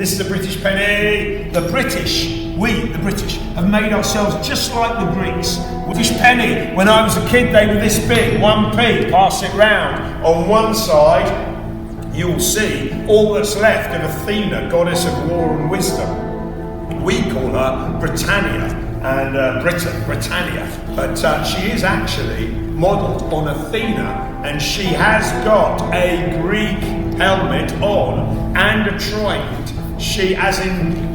This is the British penny. The British, have made ourselves just like the Greeks. British penny. When I was a kid, they were this big, 1p. Pass it round. On one side, you'll see all that's left of Athena, goddess of war and wisdom. We call her Britannia, and Britannia. But she is actually modelled on Athena, and she has got a Greek helmet on and a trident. She, as in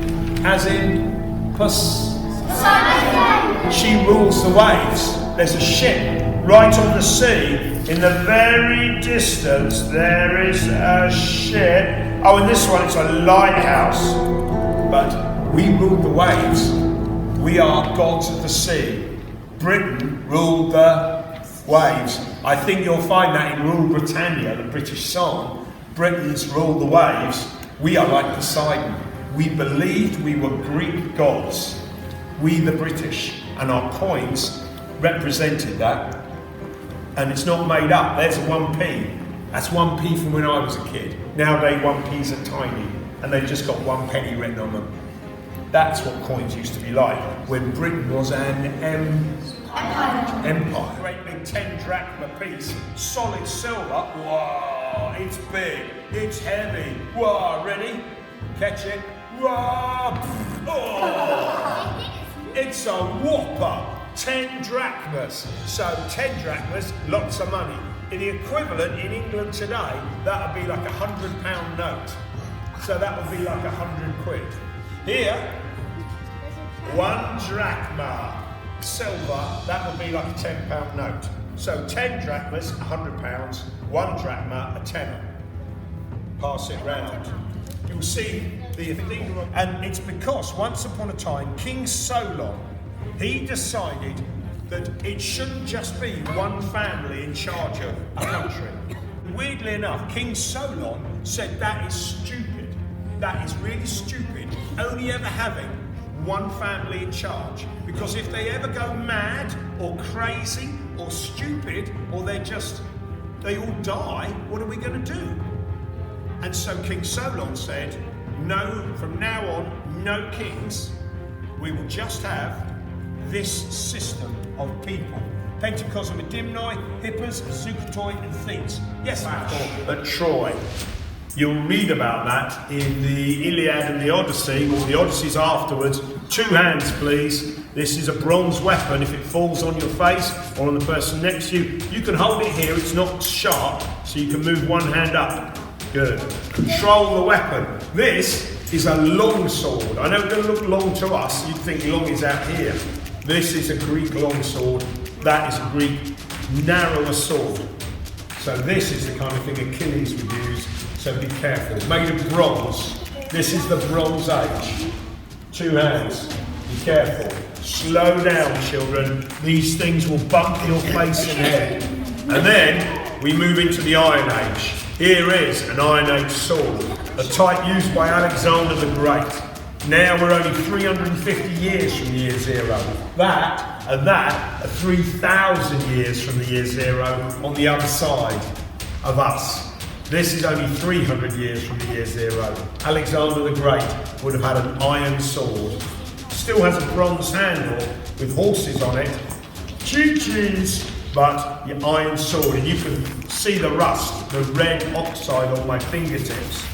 she rules the waves. There's a ship right on the sea. In the very distance, there is a ship. Oh, in this one, it's a lighthouse. But we rule the waves. We are gods of the sea. Britain ruled the waves. I think you'll find that in Rule Britannia, the British song. Britons rule the waves. We are like Poseidon. We believed we were Greek gods. We the British. And our coins represented that. And it's not made up. There's a 1p. That's 1p from when I was a kid. Nowadays 1p's are tiny. And they've just got 1 penny written on them. That's what coins used to be like when Britain was an empire. Great big 10 drachma piece, solid silver. Wow, it's big, it's heavy. Wow, ready? Catch it. Wow. Oh. It's a whopper. 10 drachmas. So 10 drachmas, lots of money. In the equivalent in England today, that would be like £100 note. So that would be like 100 quid. Here, 1 drachma silver, that would be like a £10 note. So 10 drachmas, £100, 1 drachma, a tenner. Pass it round. You'll see the Athena, and it's because once upon a time, King Solon, he decided that it shouldn't just be one family in charge of a country. Weirdly enough, King Solon said that is stupid. That is really stupid, only ever having one family in charge. Because if they ever go mad or crazy or stupid, or they all die, what are we going to do? And so King Solon said, no, from now on, no kings. We will just have this system of people. Pentacosm and Dimnoi, Hippos, Zucatoi and Thetes. Yes, at Troy. You'll read about that in the Iliad and the Odyssey, or the Odyssey's afterwards. 2 hands, please. This is a bronze weapon. If it falls on your face or on the person next to you, you can hold it here. It's not sharp, so you can move one hand up. Good. Control the weapon. This is a long sword. I know it doesn't look long to us. You'd think long is out here. This is a Greek long sword. That is a Greek narrower sword. So this is the kind of thing Achilles would use. So be careful. Made of bronze. This is the Bronze Age. 2 hands. Be careful. Slow down, children. These things will bump your face and head. And then we move into the Iron Age. Here is an Iron Age sword, a type used by Alexander the Great. Now we're only 350 years from the year 0. That and that are 3,000 years from the year 0 on the other side of us. This is only 300 years from the year 0. Alexander the Great would have had an iron sword. Still has a bronze handle with horses on it. Choo-choos! But your iron sword, and you can see the rust, the red oxide on my fingertips.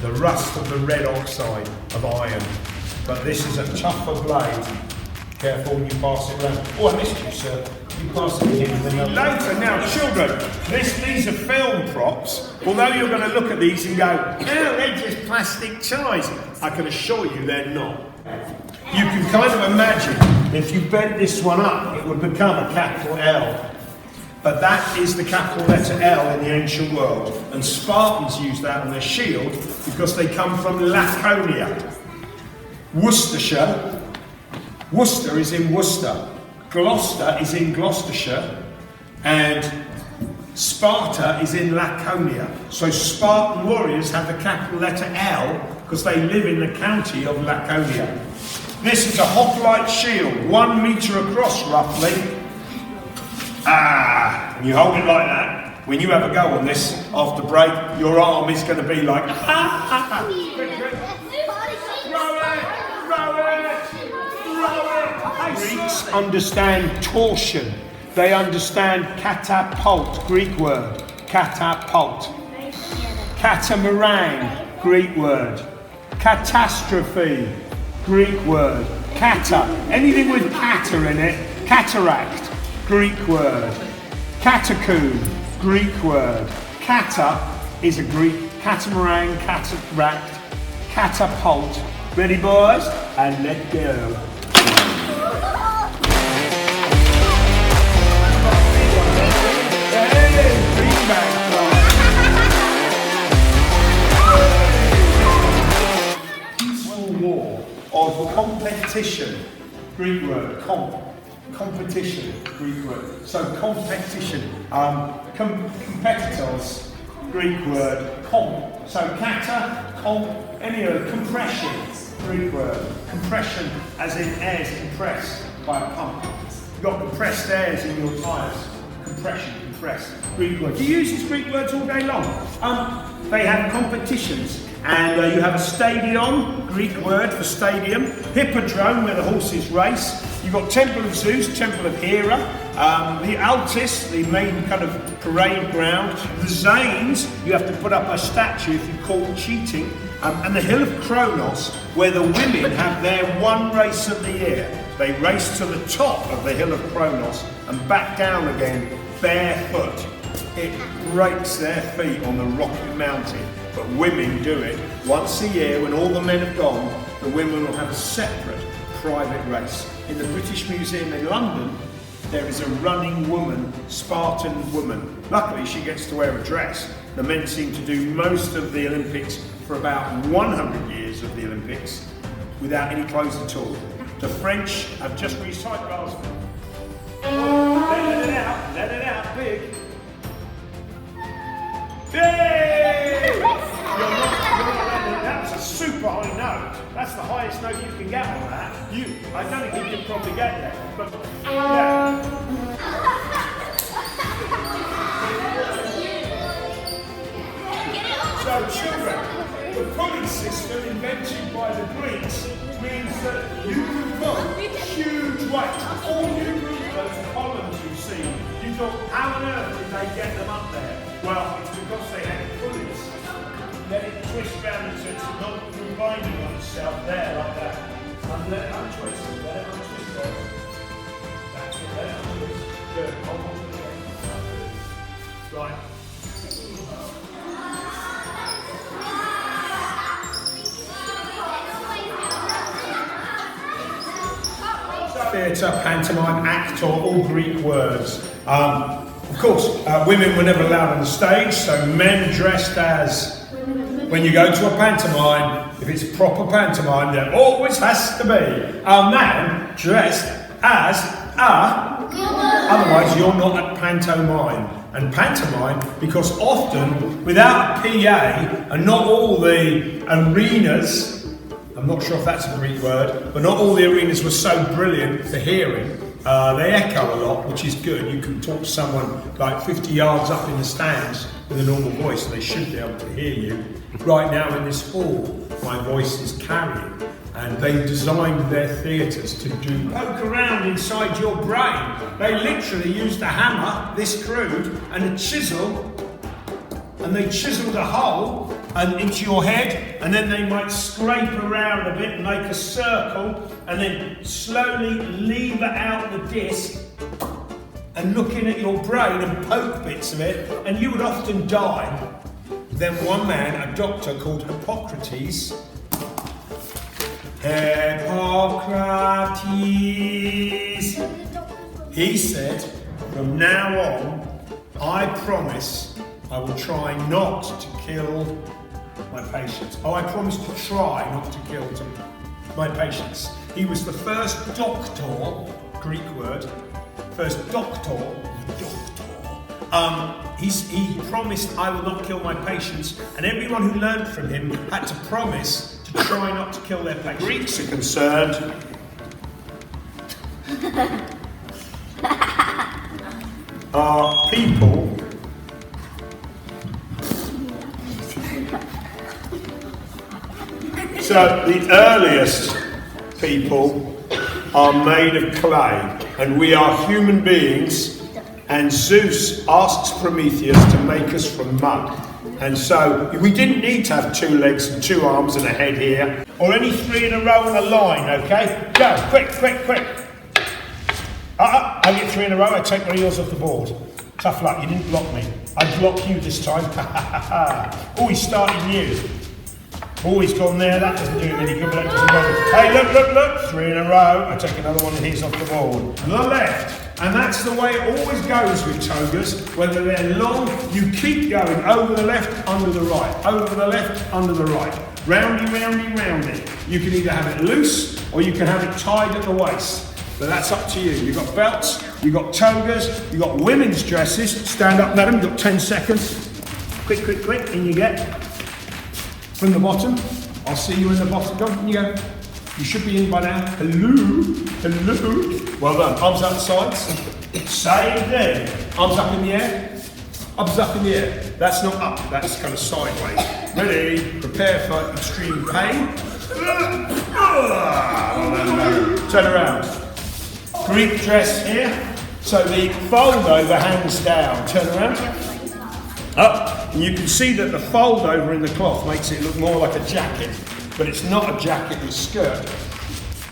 The rust of the red oxide of iron. But this is a tougher blade. Careful when you pass it around. Oh, I missed you, sir. You pass it here and then later. Now, children, these are film props. Although you're going to look at these and go, oh, they're just plastic toys. I can assure you they're not. You can kind of imagine if you bent this one up, it would become a capital L. But that is the capital letter L in the ancient world. And Spartans used that on their shield because they come from Laconia. Worcestershire. Worcester is in Worcester. Gloucester is in Gloucestershire. And Sparta is in Laconia. So Spartan warriors have the capital letter L because they live in the county of Laconia. This is a hoplite shield, 1 metre across roughly. And you hold it like that. when you have a go on this after break, your arm is going to be like, Greeks understand torsion. They understand catapult, Greek word, catapult. Catamaran, Greek word. Catastrophe, Greek word. Cata, anything with cata in it, cataract, Greek word. Catacomb, Greek word. Cata is a Greek, catamaran, cataract, catapult. Ready, boys? And let go. Peaceful war of competition, Greek word, competition, Greek word. So competition, competitors, Greek word, so kata, any other, compression, Greek word. Compression as in air's compressed by a pump. You've got compressed airs in your tyres. Compression, compressed, Greek word. Do you use these Greek words all day long? They have competitions, and you have a stadion, Greek word for stadium, hippodrome where the horses race. You've got Temple of Zeus, Temple of Hera, the Altis, the main kind of parade ground, the Zanes, you have to put up a statue if you call cheating, and the Hill of Kronos, where the women have their one race of the year. They race to the top of the Hill of Kronos and back down again barefoot. It breaks their feet on the rocky mountain, but women do it once a year. When all the men have gone, the women will have a separate private race. In the British Museum in London, there is a running woman, Spartan woman. Luckily, she gets to wear a dress. The men seem to do most of the Olympics for about 100 years of the Olympics without any clothes at all. The French have just recycled ours. Let it out, big. Yay! You're not, that was a super high note. That's the highest note you can get on that. I don't think you can probably get that, but yeah. So children, the pulley system invented by the Greeks means that you can put huge weight. All you Greek those columns you see, you thought, how on earth did they get them up there? Well, it's because they had pulleys. Let it twist round until it's not reminding on itself there like that. And let it untwist, let it untwist there. That's it, let it untwist. Good, hold on to the end. Right. Theatre, pantomime, actor, all Greek words. Of course, women were never allowed on the stage, so men dressed as, when you go to a pantomime, if it's a proper pantomime, there always has to be a man dressed as a, otherwise you're not at pantomime. And pantomime, because often, without a PA, and not all the arenas, I'm not sure if that's a Greek word, but not all the arenas were so brilliant for hearing. They echo a lot, which is good. You can talk to someone like 50 yards up in the stands with a normal voice, and they should be able to hear you. Right now in this hall, my voice is carrying, and they designed their theatres to do poke around inside your brain. They literally used a hammer, this crude, and a chisel, and they chiseled a hole into your head, and then they might scrape around a bit and make a circle, and then slowly lever out the disc and look in at your brain and poke bits of it, and you would often die. Then one man, a doctor called Hippocrates, he said, from now on, I promise I will try not to kill my patients. I promise to try not to kill my patients. He was the first doctor, Greek word, first doctor. He promised I will not kill my patients, and everyone who learned from him had to promise to try not to kill their patients. Greeks are concerned. Are people So the earliest people are made of clay, and we are human beings, and Zeus asks Prometheus to make us from mud. And so we didn't need to have 2 legs and 2 arms and a head here, or any 3 in a row on a line, okay? Go, quick, quick, quick. I get 3 in a row, I take my heels off the board. Tough luck, you didn't block me. I block you this time. Oh, he's starting new. Oh, he's gone there, that doesn't do him any good, but that doesn't bother. Hey, look, look, look, 3 in a row. I take another one of his off the board. The left. And that's the way it always goes with togas. Whether they're long, you keep going over the left, under the right, over the left, under the right. Roundy, roundy, roundy. You can either have it loose or you can have it tied at the waist. But that's up to you. You've got belts, you've got togas, you've got women's dresses. Stand up, madam, you've got 10 seconds. Quick, quick, quick, in you get. From the bottom. I'll see you in the bottom. Go, in you go. You should be in by now. Hello, hello. Well done. Arms out the sides. Same thing. Arms up in the air. Arms up in the air. That's not up, that's kind of sideways. Ready? Prepare for extreme pain. Turn around. Greek dress here. So the fold over hangs down. Turn around. Up. And you can see that the fold over in the cloth makes it look more like a jacket. But it's not a jacket and skirt.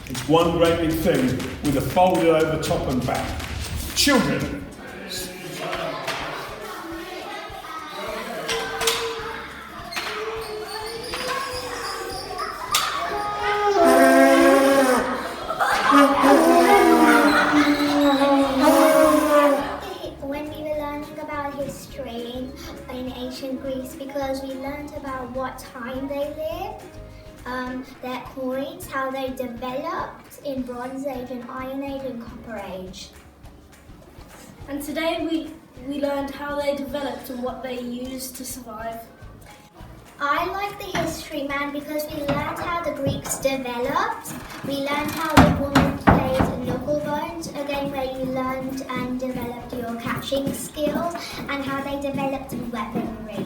It's one great big thing with a folded over top and back. Children. When we were learning about history in ancient Greece, because we learned about what time they lived, their coins, how they developed in Bronze Age and Iron Age and Copper Age. And today we learned how they developed and what they used to survive. I like the history, man, because we learned how the Greeks developed. We learned how the woman played knucklebones, a game where you learned and developed your catching skills, and how they developed weaponry.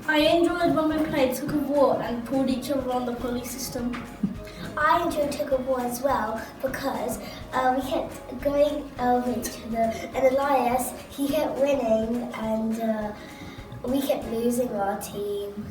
I enjoyed when we played tug of war and pulled each other on the pulley system. I enjoyed tug of war as well because we kept going over each other, and Elias, he kept winning, and we kept losing our team.